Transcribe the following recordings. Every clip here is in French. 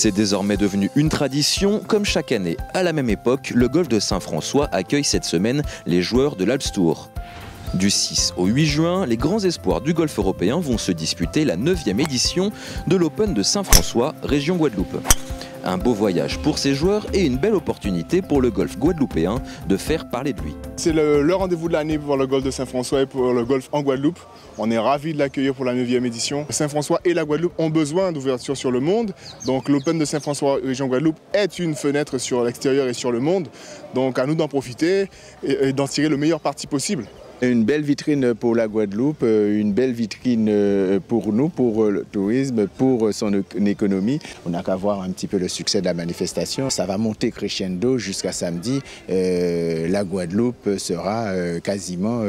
C'est désormais devenu une tradition. Comme chaque année, à la même époque, le golf de Saint-François accueille cette semaine les joueurs de l'Alps Tour. Du 6 au 8 juin, les grands espoirs du golf européen vont se disputer la 9e édition de l'Open de Saint-François, région Guadeloupe. Un beau voyage pour ces joueurs et une belle opportunité pour le golf guadeloupéen de faire parler de lui. C'est le rendez-vous de l'année pour le golf de Saint-François et pour le golf en Guadeloupe. On est ravis de l'accueillir pour la 9e édition. Saint-François et la Guadeloupe ont besoin d'ouverture sur le monde. Donc l'Open de Saint-François région Guadeloupe est une fenêtre sur l'extérieur et sur le monde. Donc à nous d'en profiter et d'en tirer le meilleur parti possible. Une belle vitrine pour la Guadeloupe, une belle vitrine pour nous, pour le tourisme, pour son économie. On n'a qu'à voir un petit peu le succès de la manifestation. Ça va monter crescendo jusqu'à samedi. La Guadeloupe sera quasiment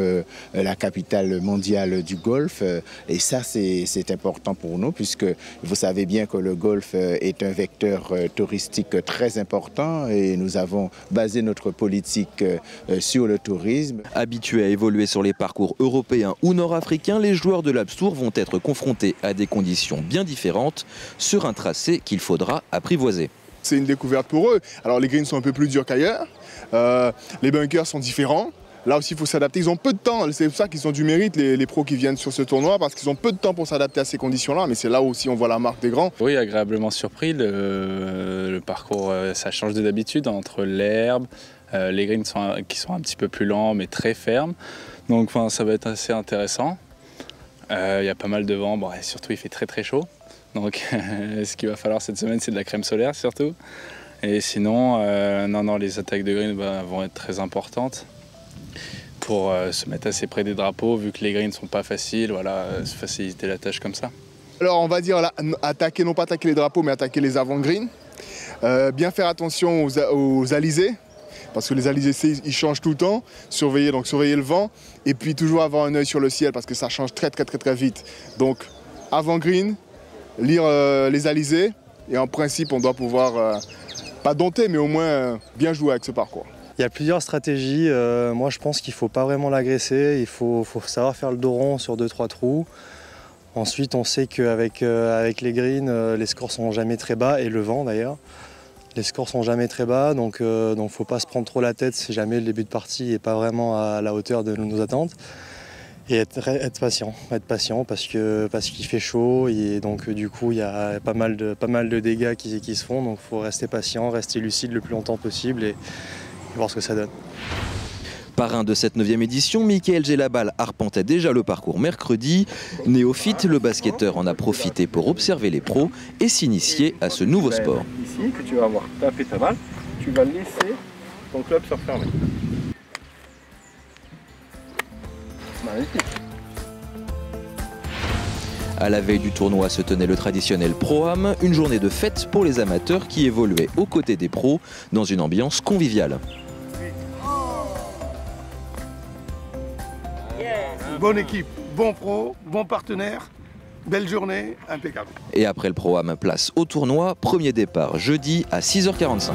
la capitale mondiale du golf. Et ça, c'est important pour nous, puisque vous savez bien que le golf est un vecteur touristique très important et nous avons basé notre politique sur le tourisme. Habitués à évoluer sur les parcours européens ou nord-africains, les joueurs de l'Alps Tour vont être confrontés à des conditions bien différentes sur un tracé qu'il faudra apprivoiser. C'est une découverte pour eux. Alors les greens sont un peu plus durs qu'ailleurs, les bunkers sont différents. Là aussi, il faut s'adapter. Ils ont peu de temps. C'est pour ça qu'ils ont du mérite, les pros qui viennent sur ce tournoi, parce qu'ils ont peu de temps pour s'adapter à ces conditions-là. Mais c'est là aussi on voit la marque des grands. Oui, agréablement surpris. Le parcours, ça change de d'habitude entre l'herbe, les greens qui sont un petit peu plus lents, mais très fermes. Donc ça va être assez intéressant. Il y a pas mal de vent, et surtout il fait très très chaud. Donc ce qu'il va falloir cette semaine, c'est de la crème solaire surtout. Et sinon, les attaques de green vont être très importantes pour se mettre assez près des drapeaux, vu que les greens ne sont pas faciles, se faciliter la tâche comme ça. Alors on va dire là, attaquer, non pas attaquer les drapeaux, mais attaquer les avant-greens. Bien faire attention aux alizés. Parce que les alizés, ils changent tout le temps, surveiller le vent, et puis toujours avoir un œil sur le ciel, parce que ça change très vite. Donc, avant green, lire les alizés, et en principe, on doit pouvoir, pas dompter, mais au moins bien jouer avec ce parcours. Il y a plusieurs stratégies. Moi, je pense qu'il ne faut pas vraiment l'agresser, il faut savoir faire le dos rond sur 2-3 trous. Ensuite, on sait qu'avec les greens, les scores sont jamais très bas, et le vent d'ailleurs. Les scores sont jamais très bas, donc faut pas se prendre trop la tête si jamais le début de partie n'est pas vraiment à la hauteur de nos attentes. Et être patient parce qu'il fait chaud et donc du coup il y a pas mal de dégâts qui se font, donc il faut rester patient, rester lucide le plus longtemps possible et voir ce que ça donne. Parrain de cette 9e édition, Mickaël Gelabal arpentait déjà le parcours mercredi. Néophyte, le basketteur en a profité pour observer les pros et s'initier à ce nouveau sport. Ici, que tu vas avoir tapé ta balle, tu vas laisser ton club se refermer. Magnifique. À la veille du tournoi se tenait le traditionnel Pro-Am, une journée de fête pour les amateurs qui évoluaient aux côtés des pros dans une ambiance conviviale. Bonne équipe, bon pro, bon partenaire, belle journée, impeccable. Et après le Pro-Am, place au tournoi, premier départ jeudi à 6h45.